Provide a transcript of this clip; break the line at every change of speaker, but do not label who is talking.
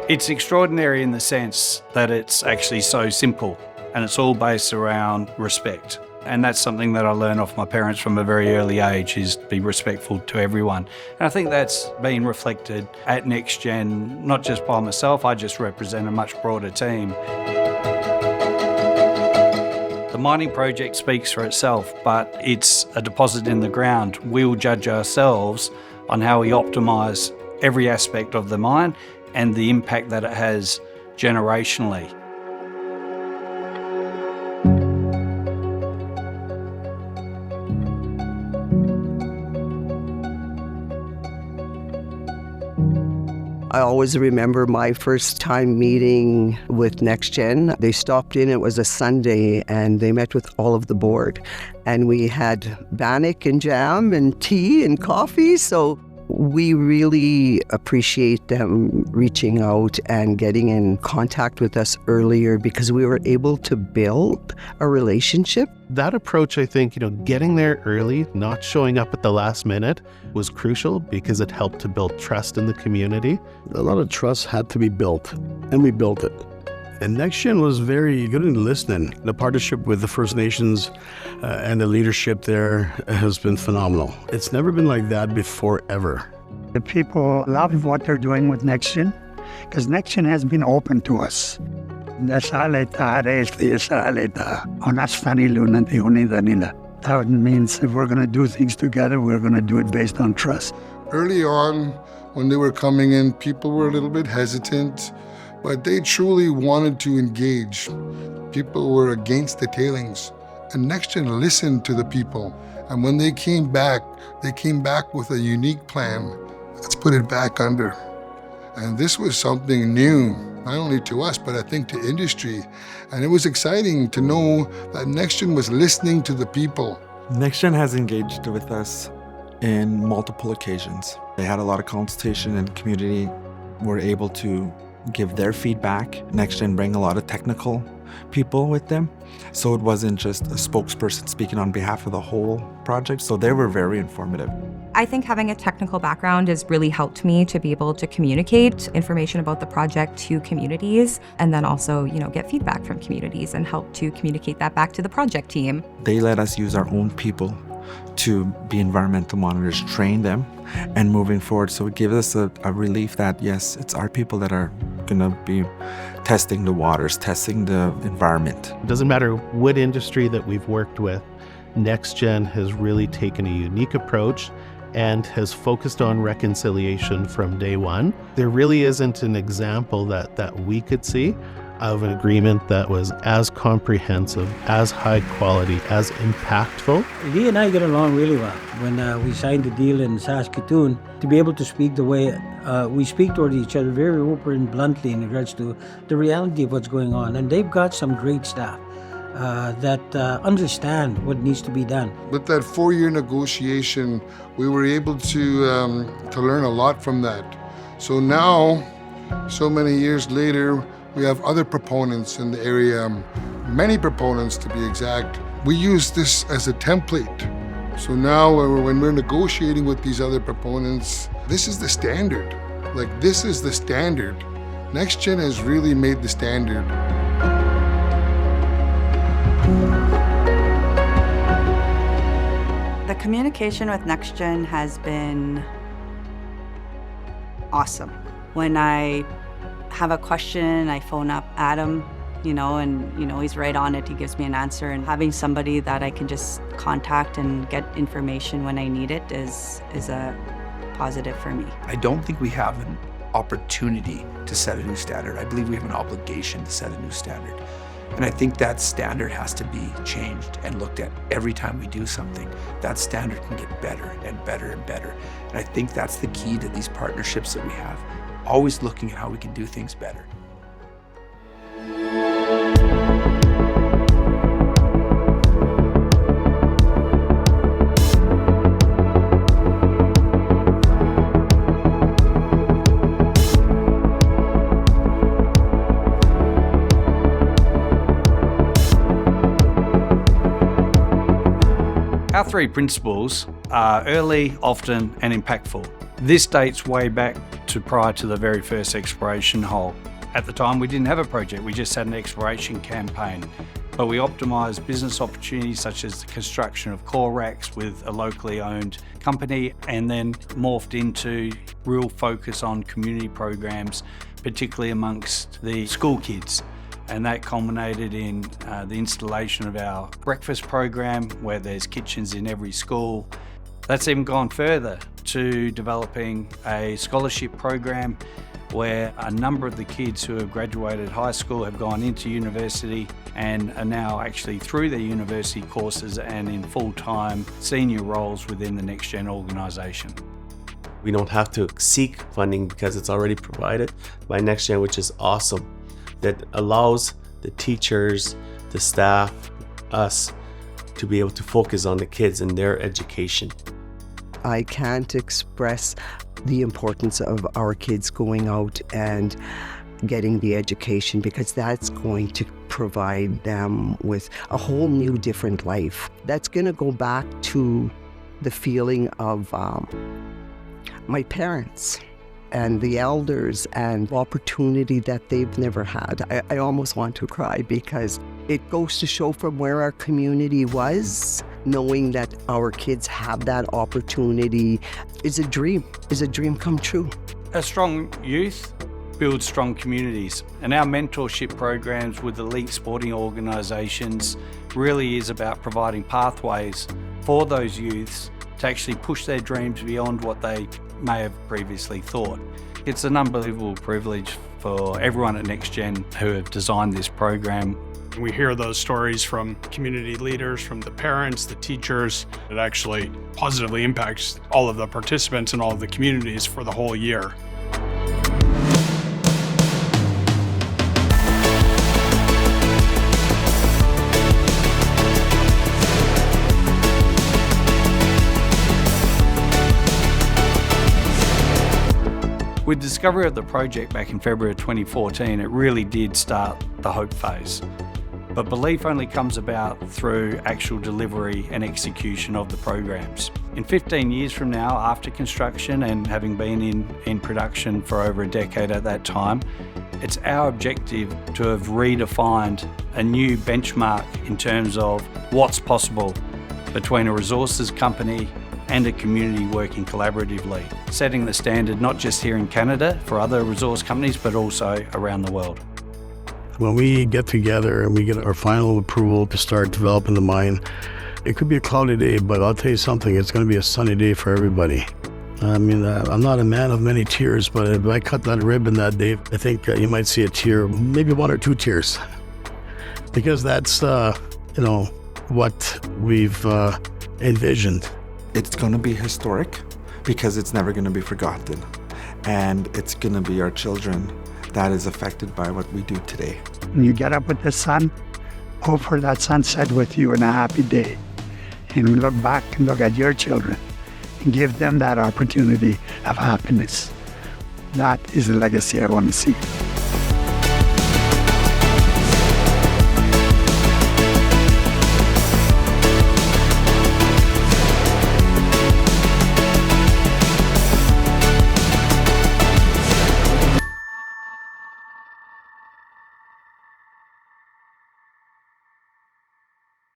It's extraordinary in the sense that it's actually so simple and it's all based around respect. And that's something that I learned off my parents from a very early age, is to be respectful to everyone. And I think that's been reflected at NexGen, not just by myself, I just represent a much broader team. The mining project speaks for itself, but it's a deposit in the ground. We'll judge ourselves on how we optimise every aspect of the mine and the impact that it has generationally.
I always remember my first time meeting with NexGen. They stopped in, it was a Sunday, and they met with all of the board. And we had bannock and jam and tea and coffee, so we really appreciate them reaching out and getting in contact with us earlier because we were able to build a relationship.
That approach, I think, getting there early, not showing up at the last minute was crucial because it helped to build trust in the community.
A lot of trust had to be built, and we built it. And NexGen was very good in listening. The partnership with the First Nations and the leadership there has been phenomenal. It's never been like that before, ever.
The people love what they're doing with NexGen because NexGen has been open to us. That means if we're going to do things together, we're going to do it based on trust.
Early on, when they were coming in, people were a little bit hesitant, but they truly wanted to engage. People were against the tailings, and NexGen listened to the people. And when they came back with a unique plan. Let's put it back under. And this was something new, not only to us, but I think to industry. And it was exciting to know that NexGen was listening to the people.
NexGen has engaged with us in multiple occasions. They had a lot of consultation, and the community were able to give their feedback. NexGen bring a lot of technical people with them, so it wasn't just a spokesperson speaking on behalf of the whole project, so they were very informative.
I think having a technical background has really helped me to be able to communicate information about the project to communities, and then also, get feedback from communities and help to communicate that back to the project team.
They let us use our own people to be environmental monitors, train them, and moving forward. So it gives us a relief that, yes, it's our people that are going to be testing the waters, testing the environment.
It doesn't matter what industry that we've worked with, NexGen has really taken a unique approach and has focused on reconciliation from day one. There really isn't an example that we could see of an agreement that was as comprehensive, as high quality, as impactful.
Lee and I get along really well. When we signed the deal in Saskatoon, to be able to speak the way we speak toward each other very open and bluntly in regards to the reality of what's going on. And they've got some great staff that understand what needs to be done.
With that 4-year negotiation, we were able to learn a lot from that. So now, so many years later, we have other proponents in the area, many proponents to be exact. We use this as a template. So now when we're negotiating with these other proponents, this is the standard. This is the standard. NexGen has really made the standard.
The communication with NexGen has been awesome. When I have a question, I phone up Adam, and he's right on it. He gives me an answer, and having somebody that I can just contact and get information when I need it is a positive for me.
I don't think we have an opportunity to set a new standard. I believe we have an obligation to set a new standard. And I think that standard has to be changed and looked at every time we do something. That standard can get better and better and better. And I think that's the key to these partnerships that we have. Always looking at how we can do things better.
Our 3 principles are early, often, and impactful. This dates way back to prior to the very first exploration hole. At the time, we didn't have a project, we just had an exploration campaign. But we optimised business opportunities such as the construction of core racks with a locally owned company, and then morphed into real focus on community programs, particularly amongst the school kids. And that culminated in the installation of our breakfast program, where there's kitchens in every school. That's even gone further to developing a scholarship program where a number of the kids who have graduated high school have gone into university and are now actually through their university courses and in full-time senior roles within the NexGen organisation.
We don't have to seek funding because it's already provided by NexGen, which is awesome. That allows the teachers, the staff, us to be able to focus on the kids and their education.
I can't express the importance of our kids going out and getting the education, because that's going to provide them with a whole new different life. That's going to go back to the feeling of my parents and the elders and opportunity that they've never had. I almost want to cry, because it goes to show from where our community was, knowing that our kids have that opportunity is a dream come true.
A strong youth builds strong communities, and our mentorship programs with elite sporting organisations really is about providing pathways for those youths to actually push their dreams beyond what they may have previously thought. It's an unbelievable privilege for everyone at NexGen who have designed this program.
We hear those stories from community leaders, from the parents, the teachers. It actually positively impacts all of the participants and all of the communities for the whole year.
With discovery of the project back in February of 2014, it really did start the hope phase. But belief only comes about through actual delivery and execution of the programs. In 15 years from now, after construction and having been in production for over a decade at that time, it's our objective to have redefined a new benchmark in terms of what's possible between a resources company and a community working collaboratively, setting the standard not just here in Canada for other resource companies, but also around the world.
When we get together and we get our final approval to start developing the mine, it could be a cloudy day, but I'll tell you something, it's going to be a sunny day for everybody. I mean, I'm not a man of many tears, but if I cut that ribbon that day, I think you might see a tear, maybe one or two tears. Because that's, what we've envisioned.
It's going to be historic because it's never going to be forgotten. And it's going to be our children that is affected by what we do today.
When you get up with the sun, hope for that sunset with you and a happy day. And look back and look at your children and give them that opportunity of happiness. That is the legacy I want to see.